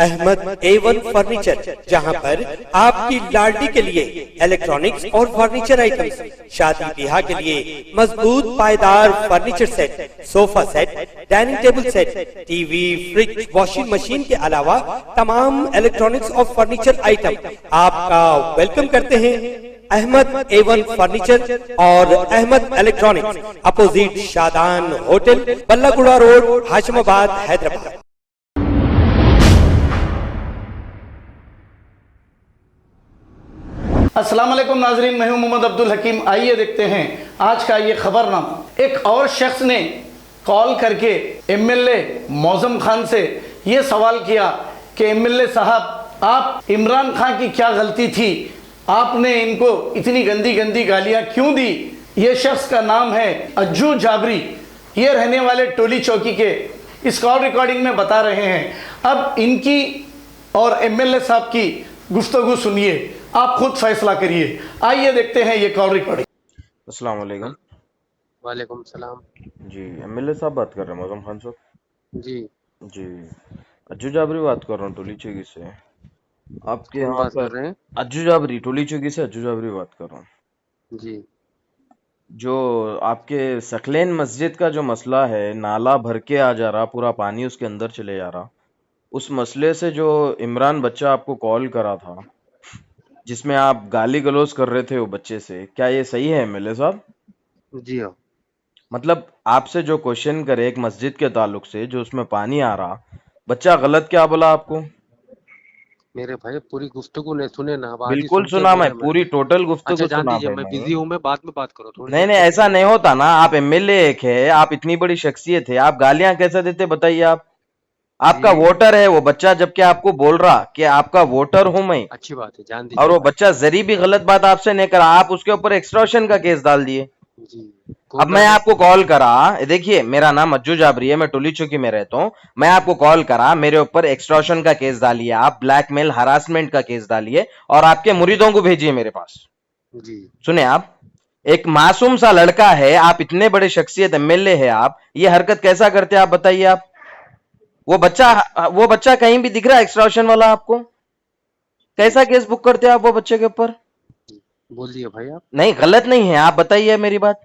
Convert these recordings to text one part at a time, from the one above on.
Ahmad A1 furniture, जहां पर आपकी लाडली के लिए इलेक्ट्रॉनिक्स और फर्नीचर आइटम्स, शादी ब्याह के लिए मजबूत पायदार furniture set, sofa set, dining table set, TV, fridge, washing machine के अलावा तमाम इलेक्ट्रॉनिक्स और फर्नीचर आइटम आपका वेलकम करते हैं। अहमद A1 फर्नीचर और Ahmed electronics, opposite Shadan hotel, Ballaguda road, Hashimabad, Hyderabad. अस्सलाम वालेकुम नाजरीन, मैं हूं मोहम्मद अब्दुल हकीम। आइए देखते हैं आज का ये खबरनामा। एक और शख्स ने कॉल करके एमएलए मौजम खान से ये सवाल किया कि एमएलए साहब, आप इमरान खान की क्या गलती थी, आपने इनको इतनी गंदी गंदी गालियां क्यों दी। ये शख्स का नाम है अज्जू जाबरी, ये रहने वाले टोली चौकी के। इस कॉल रिकॉर्डिंग में बता रहे हैं। अब इनकी और एमएलए साहब की गुफ्तगू सुनिए, आप खुद फैसला करिए। आइए देखते हैं ये कॉल रिकॉर्डिंग। अस्सलाम वालेकुम। वालेकुम सलाम। जी एमएलए साहब बात कर रहे हैं, मौजम खान साहब। जी जी अज्जू जाबरी बात कर रहा हूँ टोली चौकी से। आपके कौन यहाँ बात कर पर रहे हैं? अज्जू जाबरी, टोली चौकी से अज्जू जाबरी बात कर रहा हूँ। जी जो आपके सकलेन मस्जिद का जो मसला है, नाला भर के आ जा रहा, पूरा पानी उसके अंदर चले जा रहा, उस मसले से जो इमरान बच्चा आपको कॉल करा था, जिसमें आप गाली गलौज कर रहे थे वो बच्चे से, क्या ये सही है एमएलए साहब? जी हाँ। मतलब आपसे जो क्वेश्चन करे एक मस्जिद के ताल्लुक से, जो उसमें पानी आ रहा, बच्चा गलत क्या बोला आपको? मेरे भाई पूरी गुफ्तगू ने सुने ना, अब आधी बिल्कुल सुन के सुना, बोल मैं रहे पूरी टोटल अच्छा गुफ्तगू जान सुना दीजिए, भाई मैं मैंने। बिजी हूँ, मैं बाद में बात करो थोड़ी नहीं देर नहीं, तक। ऐसा नहीं होता ना। आप एमएलए एक है, आप इतनी बड़ी शख्सियत है, आप गालियां कैसे देते बताइए। आप आपका जी वोटर है वो बच्चा, जबकि आपको बोल रहा कि आपका वोटर हूं मैं, अच्छी बात है, जान और दीजिए वो भाई। बच्चा जरी भी गलत बात आपसे नहीं करा, आप उसके ऊपर एक्सटॉर्शन का केस डाल दिए। जी अब कौन मैं डाले? आपको कॉल करा, देखिए मेरा नाम अज्जू जाबरी है, मैं टोली चौकी में रहता हूँ। मैं आपको कॉल करा, मेरे ऊपर एक्सटॉर्शन का केस डालिए, आप ब्लैकमेल हरासमेंट का केस डालिए, और आपके मुरीदों को भेजिए मेरे पास। जी सुने आप, एक मासूम सा लड़का है, आप इतने बड़े शख्सियत एमएलए है, आप ये हरकत कैसा करते हैं आप बताइए। आप वो बच्चा कहीं भी दिख रहा है एक्सटॉर्शन वाला आपको? कैसा केस बुक करते हैं आप वो बच्चे के ऊपर? बोल दिए भाई, आप नहीं, गलत नहीं है, आप बताइए मेरी बात।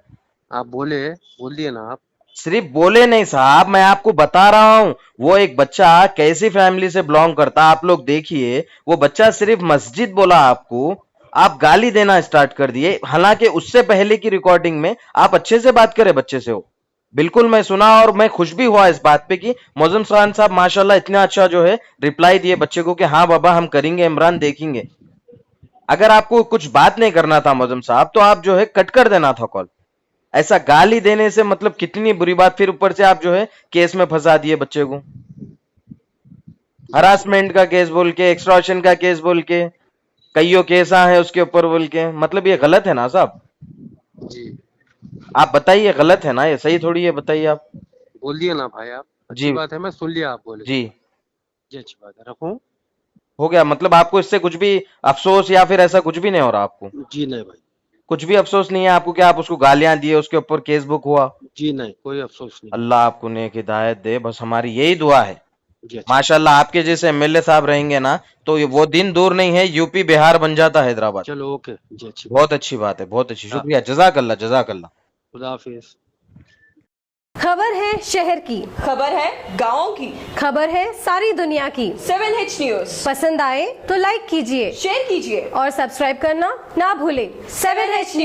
आप बोल दिए ना आप। सिर्फ बोले नहीं साहब, मैं आपको बता रहा हूं वो एक बच्चा कैसी फैमिली से बिलोंग करता। आप लोग देखिए, वो बच्चा सिर्फ मस्जिद बोला आपको, आप गाली देना स्टार्ट कर दिए। हालांकि उससे पहले की रिकॉर्डिंग में आप अच्छे से बात करे बच्चे से हो, बिल्कुल मैं सुना, और मैं खुश भी हुआ इस बात पे कि मौजम खान साहब माशाल्लाह इतना अच्छा जो है रिप्लाई दिए बच्चे को कि हाँ बाबा हम करेंगे, इमरान देखेंगे। अगर आपको कुछ बात नहीं करना था मौजम साहब, तो आप जो है कट कर देना था कॉल। ऐसा गाली देने से मतलब कितनी बुरी बात, फिर ऊपर से आप जो है केस में फंसा दिए बच्चे को, हरासमेंट का केस बोल के, एक्सटॉर्शन का केस बोल के, कईयों केस है उसके ऊपर बोल के। मतलब ये गलत है ना साहब? जी आप बताइए, गलत है ना ये? सही थोड़ी है, बताइए आप। बोल दिए ना भाई आप। जी अच्छी बात है, मैं सुन लिया आप बोले जी, तो। जी अच्छी बात है, रखूं? हो गया। मतलब आपको इससे कुछ भी अफसोस या फिर ऐसा कुछ भी नहीं हो रहा आपको? जी नहीं भाई। कुछ भी अफसोस नहीं है आपको कि आप उसको गालियां दिए, उसके ऊपर केस बुक हुआ? जी नहीं, कोई अफसोस नहीं। अल्लाह आपको नेक हिदायत दे, बस हमारी यही दुआ है। जी अच्छा। माशाल्लाह आपके जैसे एमएलए साहब रहेंगे ना, तो वो दिन दूर नहीं है, यूपी बिहार बन जाता हैदराबाद। चलो ओके जी, अच्छी बात। बहुत अच्छी बात है, बहुत अच्छी, शुक्रिया, जजाकल्ला जजाकल्ला। खुदा हाफिज। खबर है शहर की, खबर है गाँव की, खबर है सारी दुनिया की। 7H न्यूज पसंद आए तो लाइक कीजिए, शेयर कीजिए और सब्सक्राइब करना ना भूलें। 7H news.